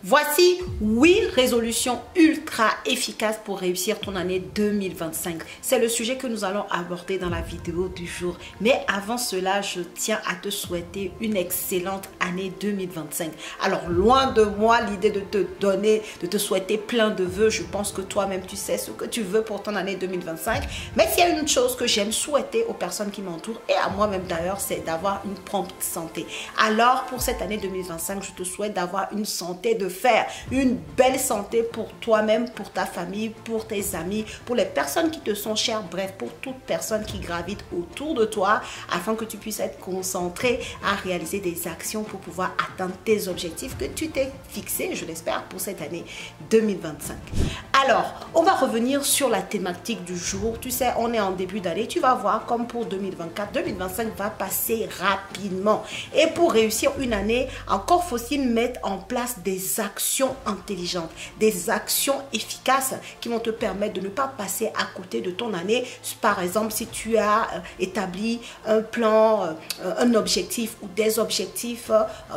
Voici 8 résolutions ultra efficaces pour réussir ton année 2025. C'est le sujet que nous allons aborder dans la vidéo du jour. Mais avant cela, je tiens à te souhaiter une excellente année 2025. Alors, loin de moi l'idée de te souhaiter plein de vœux. Je pense que toi-même, tu sais ce que tu veux pour ton année 2025. Mais s'il y a une chose que j'aime souhaiter aux personnes qui m'entourent et à moi-même d'ailleurs, c'est d'avoir une prompte santé. Alors, pour cette année 2025, je te souhaite d'avoir une santé de faire une belle santé pour toi-même, pour ta famille, pour tes amis, pour les personnes qui te sont chères, bref, pour toute personne qui gravite autour de toi, afin que tu puisses être concentré à réaliser des actions pour pouvoir atteindre tes objectifs que tu t'es fixés, je l'espère, pour cette année 2025. Alors, on va revenir sur la thématique du jour. Tu sais, on est en début d'année, tu vas voir comme pour 2024, 2025 va passer rapidement. Et pour réussir une année, encore faut-il mettre en place des actions intelligentes, des actions efficaces qui vont te permettre de ne pas passer à côté de ton année. Par exemple, si tu as établi un plan, un objectif ou des objectifs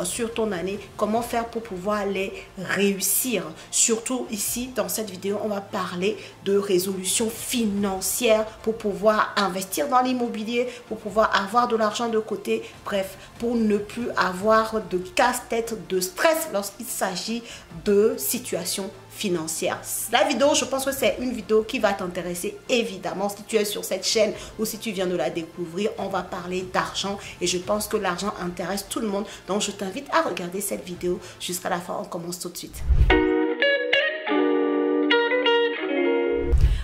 sur ton année, comment faire pour pouvoir les réussir? Surtout ici, dans cette vidéo, on va parler de résolution financière pour pouvoir investir dans l'immobilier, pour pouvoir avoir de l'argent de côté, bref, pour ne plus avoir de casse-tête, de stress lorsqu'il s'agit de situations financières. La vidéo, je pense que c'est une vidéo qui va t'intéresser évidemment si tu es sur cette chaîne ou si tu viens de la découvrir. On va parler d'argent et je pense que l'argent intéresse tout le monde. Donc, je t'invite à regarder cette vidéo jusqu'à la fin. On commence tout de suite.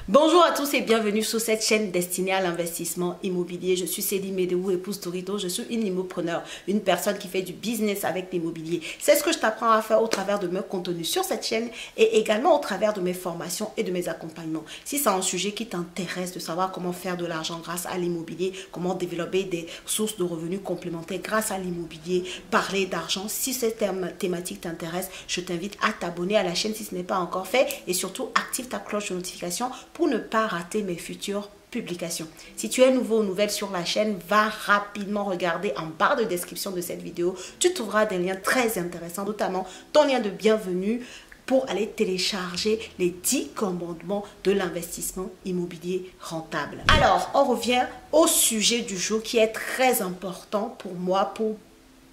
Bonjour à tous et bienvenue sur cette chaîne destinée à l'investissement immobilier. Je suis Céline Medewou, épouse Dorito. Je suis une immopreneur, une personne qui fait du business avec l'immobilier. C'est ce que je t'apprends à faire au travers de mes contenus sur cette chaîne et également au travers de mes formations et de mes accompagnements. Si c'est un sujet qui t'intéresse de savoir comment faire de l'argent grâce à l'immobilier, comment développer des sources de revenus complémentaires grâce à l'immobilier, parler d'argent, si cette thématique t'intéresse, je t'invite à t'abonner à la chaîne si ce n'est pas encore fait et surtout active ta cloche de notification pour ne pas rater mes futures publications. Si tu es nouveau ou nouvelle sur la chaîne, va rapidement regarder en barre de description de cette vidéo. Tu trouveras des liens très intéressants, notamment ton lien de bienvenue pour aller télécharger les 10 commandements de l'investissement immobilier rentable. Alors, on revient au sujet du jour qui est très important pour moi, pour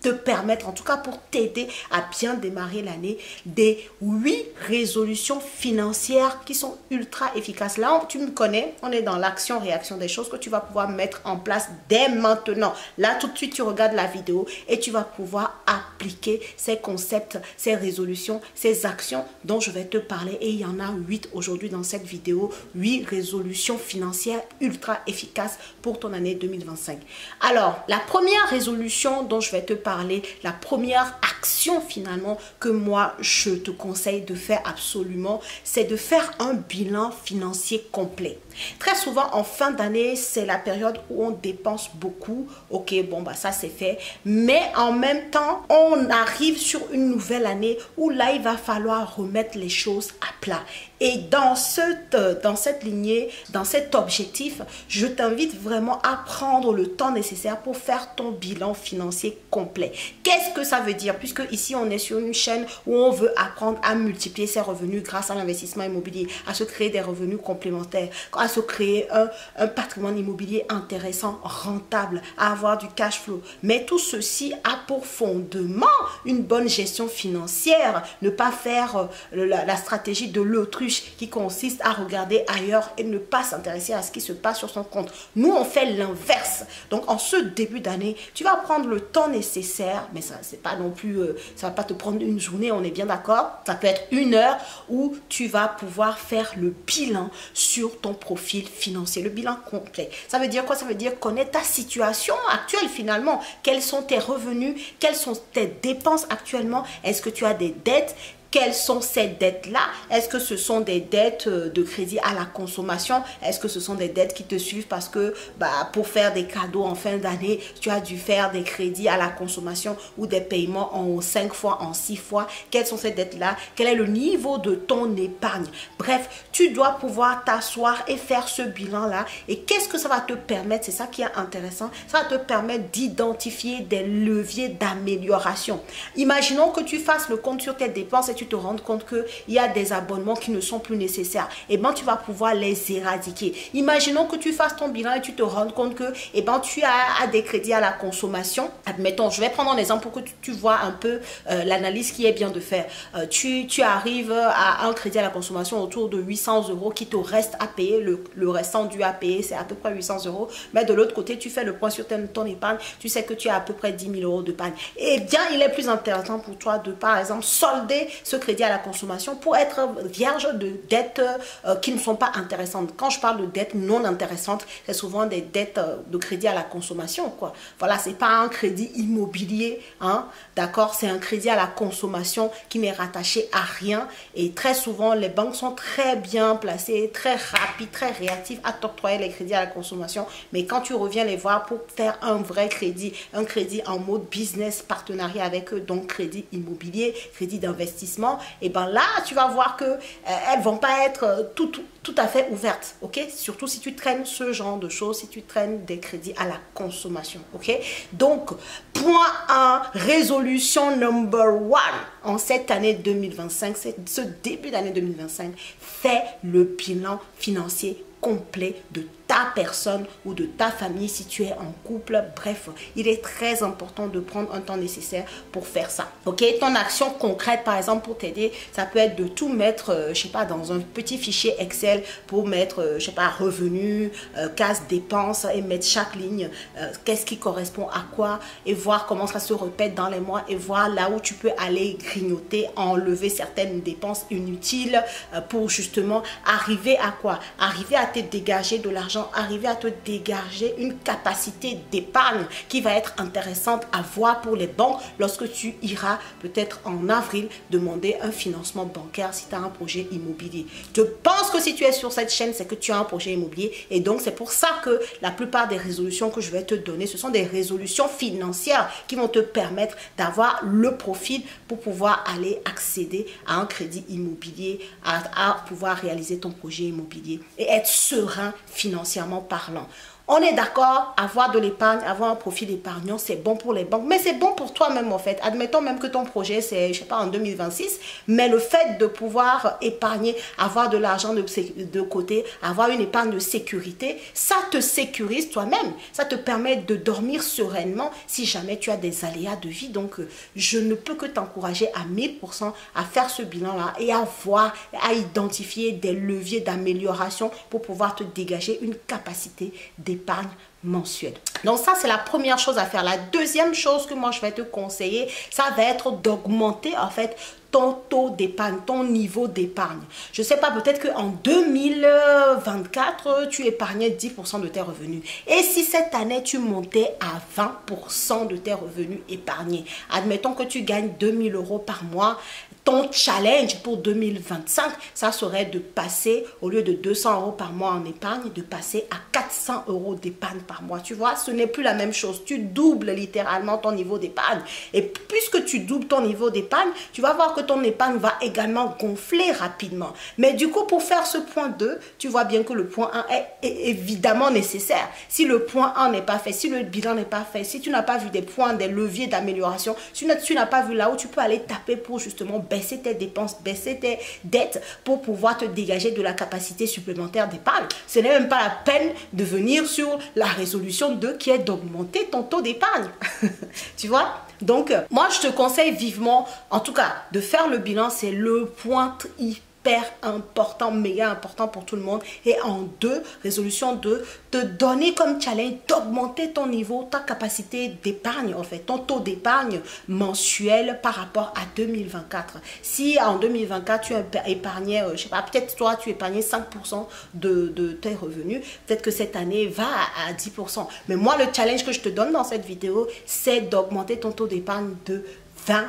te permettre, en tout cas pour t'aider à bien démarrer l'année, des 8 résolutions financières qui sont ultra efficaces. Là, tu me connais, on est dans l'action-réaction des choses que tu vas pouvoir mettre en place dès maintenant. Là, tout de suite, tu regardes la vidéo et tu vas pouvoir appliquer ces concepts, ces résolutions, ces actions dont je vais te parler. Et il y en a 8 aujourd'hui dans cette vidéo. 8 résolutions financières ultra efficaces pour ton année 2025. Alors, la première résolution dont je vais te parler, la première action finalement que moi je te conseille de faire absolument, c'est de faire un bilan financier complet. Très souvent en fin d'année, c'est la période où on dépense beaucoup. Ok, bon bah ça c'est fait. Mais en même temps, on arrive sur une nouvelle année où là il va falloir remettre les choses à plat. Et dans cette lignée, dans cet objectif, je t'invite vraiment à prendre le temps nécessaire pour faire ton bilan financier complet. Qu'est-ce que ça veut dire? Puisque ici, on est sur une chaîne où on veut apprendre à multiplier ses revenus grâce à l'investissement immobilier, à se créer des revenus complémentaires, à se créer un patrimoine immobilier intéressant, rentable, à avoir du cash flow. Mais tout ceci a pour fondement une bonne gestion financière, ne pas faire la stratégie de l'autruche qui consiste à regarder ailleurs et ne pas s'intéresser à ce qui se passe sur son compte. Nous, on fait l'inverse. Donc, en ce début d'année, tu vas prendre le temps nécessaire, mais ça, c'est pas non plus, ça va pas te prendre une journée, on est bien d'accord. Ça peut être 1 heure où tu vas pouvoir faire le bilan sur ton profil financier, le bilan complet. Ça veut dire quoi? Ça veut dire connaître ta situation actuelle finalement. Quels sont tes revenus? Quelles sont tes dépenses actuellement? Est-ce que tu as des dettes? Quelles sont ces dettes-là? Est-ce que ce sont des dettes de crédit à la consommation? Est-ce que ce sont des dettes qui te suivent parce que pour faire des cadeaux en fin d'année, tu as dû faire des crédits à la consommation ou des paiements en 5 fois, en 6 fois? Quelles sont ces dettes-là? Quel est le niveau de ton épargne? Bref, tu dois pouvoir t'asseoir et faire ce bilan-là. Et qu'est-ce que ça va te permettre? C'est ça qui est intéressant. Ça va te permettre d'identifier des leviers d'amélioration. Imaginons que tu fasses le compte sur tes dépenses et tu tu te rends compte qu'il y a des abonnements qui ne sont plus nécessaires, et ben tu vas pouvoir les éradiquer. Imaginons que tu fasses ton bilan et tu te rends compte que tu as des crédits à la consommation. Admettons, je vais prendre un exemple pour que tu vois un peu l'analyse qui est bien de faire. Tu arrives à un crédit à la consommation autour de 800 euros qui te reste à payer. Le restant dû à payer, c'est à peu près 800 euros. Mais de l'autre côté, tu fais le point sur ton épargne. Tu sais que tu as à peu près 10 000 euros d'épargne. Eh bien, il est plus intéressant pour toi de, par exemple, solder ce crédit à la consommation pour être vierge de dettes qui ne sont pas intéressantes. Quand je parle de dettes non intéressantes, c'est souvent des dettes de crédit à la consommation, quoi. Voilà, c'est pas un crédit immobilier, hein, d'accord, c'est un crédit à la consommation qui n'est rattaché à rien. Et très souvent, les banques sont très bien placées, très rapides, très réactives à t'octroyer les crédits à la consommation. Mais quand tu reviens les voir pour faire un vrai crédit, un crédit en mode business, partenariat avec eux, donc crédit immobilier, crédit d'investissement, et ben là, tu vas voir que elles vont pas être tout à fait ouvertes, ok? Surtout si tu traînes ce genre de choses, si tu traînes des crédits à la consommation, ok? Donc, point 1, résolution number 1 en cette année 2025, ce début d'année 2025, fais le bilan financier complet de ta personne ou de ta famille si tu es en couple. Bref, il est très important de prendre un temps nécessaire pour faire ça. Ok, ton action concrète par exemple pour t'aider, ça peut être de tout mettre, je sais pas, dans un petit fichier Excel pour mettre, je sais pas, revenus, case dépenses et mettre chaque ligne, qu'est-ce qui correspond à quoi et voir comment ça se répète dans les mois et voir là où tu peux aller grignoter, enlever certaines dépenses inutiles pour justement arriver à quoi? Arriver à te dégager de l'argent, arriver à te dégager une capacité d'épargne qui va être intéressante à voir pour les banques lorsque tu iras peut-être en avril demander un financement bancaire si tu as un projet immobilier. Je pense que si tu es sur cette chaîne, c'est que tu as un projet immobilier et donc c'est pour ça que la plupart des résolutions que je vais te donner, ce sont des résolutions financières qui vont te permettre d'avoir le profil pour pouvoir aller accéder à un crédit immobilier, à pouvoir réaliser ton projet immobilier et être serein financièrement parlant. On est d'accord, avoir de l'épargne, avoir un profil épargnant, c'est bon pour les banques, mais c'est bon pour toi-même en fait. Admettons même que ton projet, c'est, je sais pas, en 2026, mais le fait de pouvoir épargner, avoir de l'argent de côté, avoir une épargne de sécurité, ça te sécurise toi-même. Ça te permet de dormir sereinement si jamais tu as des aléas de vie. Donc, je ne peux que t'encourager à 1000% à faire ce bilan-là et à voir, à identifier des leviers d'amélioration pour pouvoir te dégager une capacité d'épargne mensuelle. Donc ça, c'est la première chose à faire. La deuxième chose que moi, je vais te conseiller, ça va être d'augmenter en fait ton taux d'épargne, ton niveau d'épargne. Je ne sais pas, peut-être qu'en 2024, tu épargnais 10% de tes revenus. Et si cette année, tu montais à 20% de tes revenus épargnés, admettons que tu gagnes 2000 euros par mois, ton challenge pour 2025, ça serait de passer, au lieu de 200 euros par mois en épargne, de passer à 400 euros d'épargne par mois. Tu vois, ce n'est plus la même chose. Tu doubles littéralement ton niveau d'épargne. Et puisque tu doubles ton niveau d'épargne, tu vas voir que ton épargne va également gonfler rapidement. Mais du coup, pour faire ce point 2, tu vois bien que le point 1 est évidemment nécessaire. Si le point 1 n'est pas fait, si le bilan n'est pas fait, si tu n'as pas vu des points, des leviers d'amélioration, si tu n'as pas vu là où tu peux aller taper pour justement baisser tes dépenses, baisser tes dettes pour pouvoir te dégager de la capacité supplémentaire d'épargne. Ce n'est même pas la peine de venir sur la résolution 2 qui est d'augmenter ton taux d'épargne. Tu vois? Donc, moi, je te conseille vivement, en tout cas, de faire le bilan. C'est le point hyper important, méga important pour tout le monde. Et en 2, résolution 2, te donner comme challenge d'augmenter ton niveau, ta capacité d'épargne, en fait, ton taux d'épargne mensuel par rapport à 2024. Si en 2024, tu épargnais, je sais pas, peut-être toi, tu épargnais 5% de tes revenus, peut-être que cette année va à 10%. Mais moi, le challenge que je te donne dans cette vidéo, c'est d'augmenter ton taux d'épargne de 20%.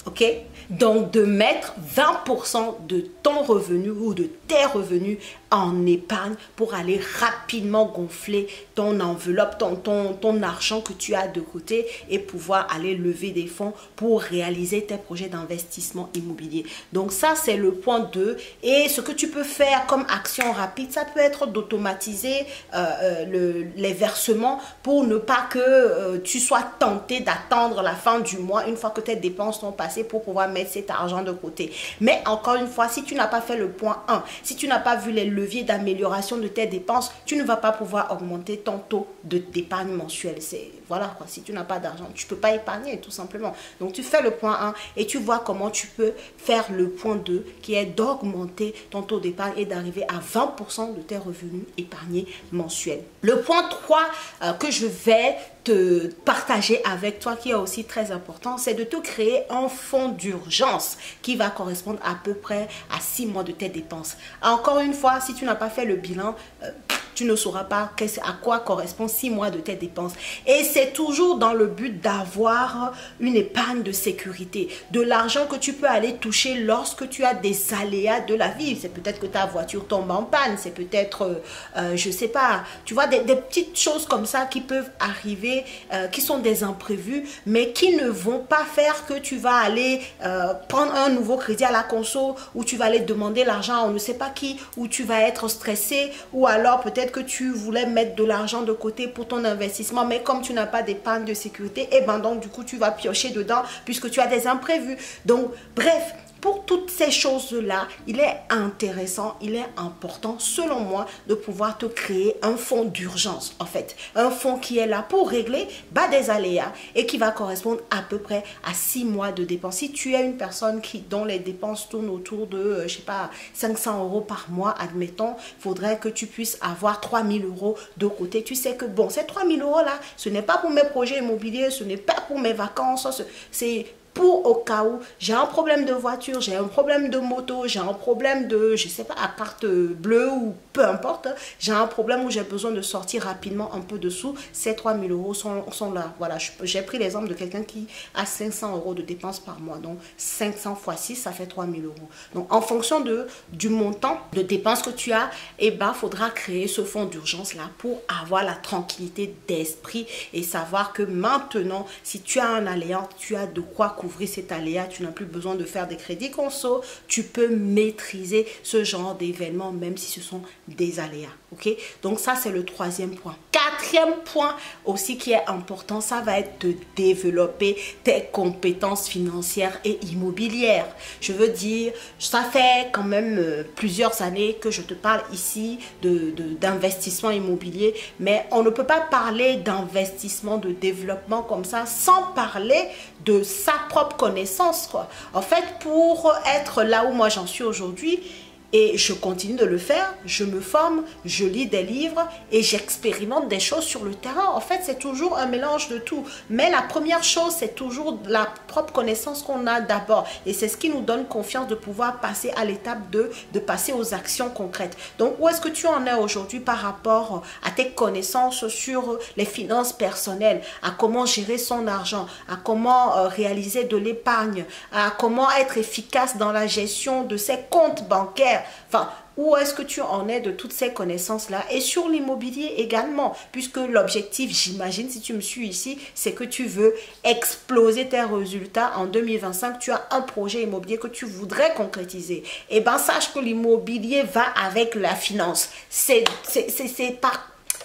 Ok? Donc, de mettre 20% de ton revenu ou de tes revenus en épargne pour aller rapidement gonfler ton enveloppe, ton argent que tu as de côté et pouvoir aller lever des fonds pour réaliser tes projets d'investissement immobilier. Donc, ça, c'est le point 2. Et ce que tu peux faire comme action rapide, ça peut être d'automatiser les versements pour ne pas que tu sois tenté d'attendre la fin du mois une fois que tes dépenses sont passées pour pouvoir mettre cet argent de côté. Mais encore une fois, si tu n'as pas fait le point 1, si tu n'as pas vu les leviers d'amélioration de tes dépenses, tu ne vas pas pouvoir augmenter ton taux d'épargne mensuel. Voilà quoi, si tu n'as pas d'argent, tu ne peux pas épargner tout simplement. Donc tu fais le point 1 et tu vois comment tu peux faire le point 2 qui est d'augmenter ton taux d'épargne et d'arriver à 20% de tes revenus épargnés mensuels. Le point 3 que je vais te partager avec toi, qui est aussi très important, c'est de te créer un fonds d'urgence qui va correspondre à peu près à 6 mois de tes dépenses. Encore une fois, si tu n'as pas fait le bilan, tu ne sauras pas à quoi correspond 6 mois de tes dépenses. Et c'est toujours dans le but d'avoir une épargne de sécurité, de l'argent que tu peux aller toucher lorsque tu as des aléas de la vie. C'est peut-être que ta voiture tombe en panne, c'est peut-être, je sais pas, tu vois, des petites choses comme ça qui peuvent arriver, qui sont des imprévus, mais qui ne vont pas faire que tu vas aller prendre un nouveau crédit à la conso, ou tu vas aller demander l'argent à on ne sait pas qui, ou tu vas être stressé, ou alors peut-être que tu voulais mettre de l'argent de côté pour ton investissement, mais comme tu n'as pas d'épargne de sécurité, et ben donc du coup tu vas piocher dedans puisque tu as des imprévus. Donc bref, pour toutes ces choses-là, il est intéressant, il est important, selon moi, de pouvoir te créer un fonds d'urgence, en fait. Un fonds qui est là pour régler des aléas et qui va correspondre à peu près à 6 mois de dépenses. Si tu es une personne dont les dépenses tournent autour de, je sais pas, 500 € par mois, admettons, il faudrait que tu puisses avoir 3000 € de côté. Tu sais que, bon, ces 3000 € là, ce n'est pas pour mes projets immobiliers, ce n'est pas pour mes vacances, c'est pour au cas où j'ai un problème de voiture, j'ai un problème de moto, j'ai un problème de, je sais pas, à carte bleue ou peu importe, j'ai un problème où j'ai besoin de sortir rapidement un peu de sous, ces 3000 € sont là. Voilà, j'ai pris l'exemple de quelqu'un qui a 500 € de dépenses par mois. Donc 500 x 6, ça fait 3000 €. Donc en fonction du montant de dépenses que tu as, faudra créer ce fonds d'urgence là pour avoir la tranquillité d'esprit et savoir que maintenant, si tu as un aléa, tu as de quoi couvrir cet aléa, tu n'as plus besoin de faire des crédits conso, tu peux maîtriser ce genre d'événements même si ce sont des aléas. Ok, donc ça c'est le 3e point. 4e point aussi qui est important, ça va être de développer tes compétences financières et immobilières. Je veux dire, ça fait quand même plusieurs années que je te parle ici d'investissement immobilier, mais on ne peut pas parler d'investissement, de développement comme ça sans parler de sa propre connaissance, quoi. En fait, pour être là où moi j'en suis aujourd'hui, et je continue de le faire, je me forme, je lis des livres et j'expérimente des choses sur le terrain. En fait, c'est toujours un mélange de tout. Mais la première chose, c'est toujours la propre connaissance qu'on a d'abord. Et c'est ce qui nous donne confiance de pouvoir passer à l'étape de passer aux actions concrètes. Donc, où est-ce que tu en es aujourd'hui par rapport à tes connaissances sur les finances personnelles, à comment gérer son argent, à comment réaliser de l'épargne, à comment être efficace dans la gestion de ses comptes bancaires? Enfin, où est-ce que tu en es de toutes ces connaissances-là? Et sur l'immobilier également, puisque l'objectif, j'imagine, si tu me suis ici, c'est que tu veux exploser tes résultats en 2025. Tu as un projet immobilier que tu voudrais concrétiser. Eh bien, sache que l'immobilier va avec la finance. C'est pas...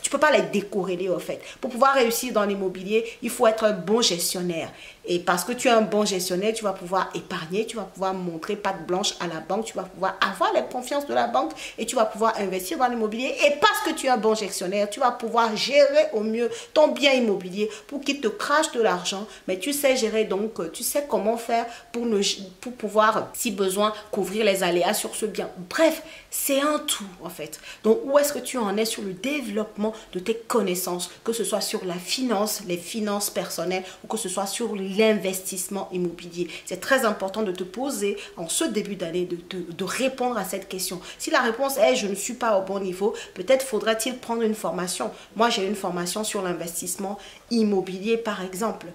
Tu ne peux pas les décorréler en fait. Pour pouvoir réussir dans l'immobilier, il faut être un bon gestionnaire. Et parce que tu es un bon gestionnaire, tu vas pouvoir épargner, tu vas pouvoir montrer patte blanche à la banque, tu vas pouvoir avoir la confiance de la banque et tu vas pouvoir investir dans l'immobilier. Et parce que tu es un bon gestionnaire, tu vas pouvoir gérer au mieux ton bien immobilier pour qu'il te crache de l'argent. Mais tu sais gérer, donc tu sais comment faire pour pouvoir, si besoin, couvrir les aléas sur ce bien. Bref, c'est un tout en fait. Donc où est-ce que tu en es sur le développement de tes connaissances, que ce soit sur la finance, les finances personnelles ou que ce soit sur l'investissement immobilier? C'est très important de te poser en ce début d'année, de répondre à cette question. Si la réponse est je ne suis pas au bon niveau, peut-être faudrait-il prendre une formation. Moi, j'ai une formation sur l'investissement immobilier par exemple.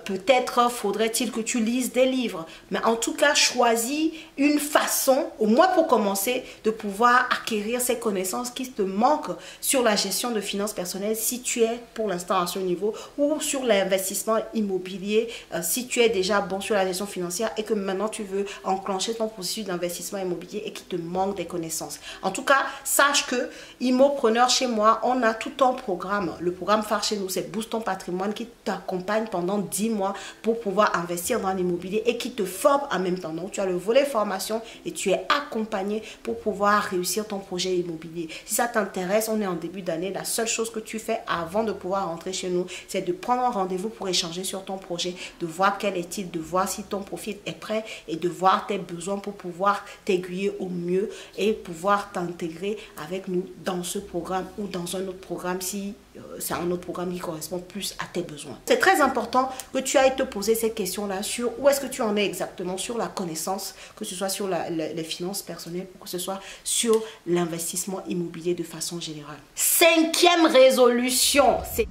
Peut-être faudrait-il que tu lises des livres. Mais en tout cas, choisis une façon, au moins pour commencer, de pouvoir acquérir ces connaissances qui te manquent sur la gestion de finances personnelles si tu es pour l'instant à ce niveau, ou sur l'investissement immobilier si tu es déjà bon sur la gestion financière et que maintenant tu veux enclencher ton processus d'investissement immobilier et qu'il te manque des connaissances. En tout cas, sache que Immopreneur chez moi, on a tout un programme. Le programme phare chez nous, c'est Boost ton patrimoine. patrimoine qui t'accompagne pendant 10 mois pour pouvoir investir dans l'immobilier et qui te forme en même temps. Donc, tu as le volet formation et tu es accompagné pour pouvoir réussir ton projet immobilier. Si ça t'intéresse, on est en début d'année. La seule chose que tu fais avant de pouvoir rentrer chez nous, c'est de prendre un rendez-vous pour échanger sur ton projet, de voir quel est-il, de voir si ton profil est prêt et de voir tes besoins pour pouvoir t'aiguiller au mieux et pouvoir t'intégrer avec nous dans ce programme ou dans un autre programme si c'est un autre programme qui correspond plus à tes besoins. C'est très important que tu ailles te poser ces questions-là sur où est-ce que tu en es exactement sur la connaissance, que ce soit sur les finances personnelles ou que ce soit sur l'investissement immobilier de façon générale. 5e résolution, c'est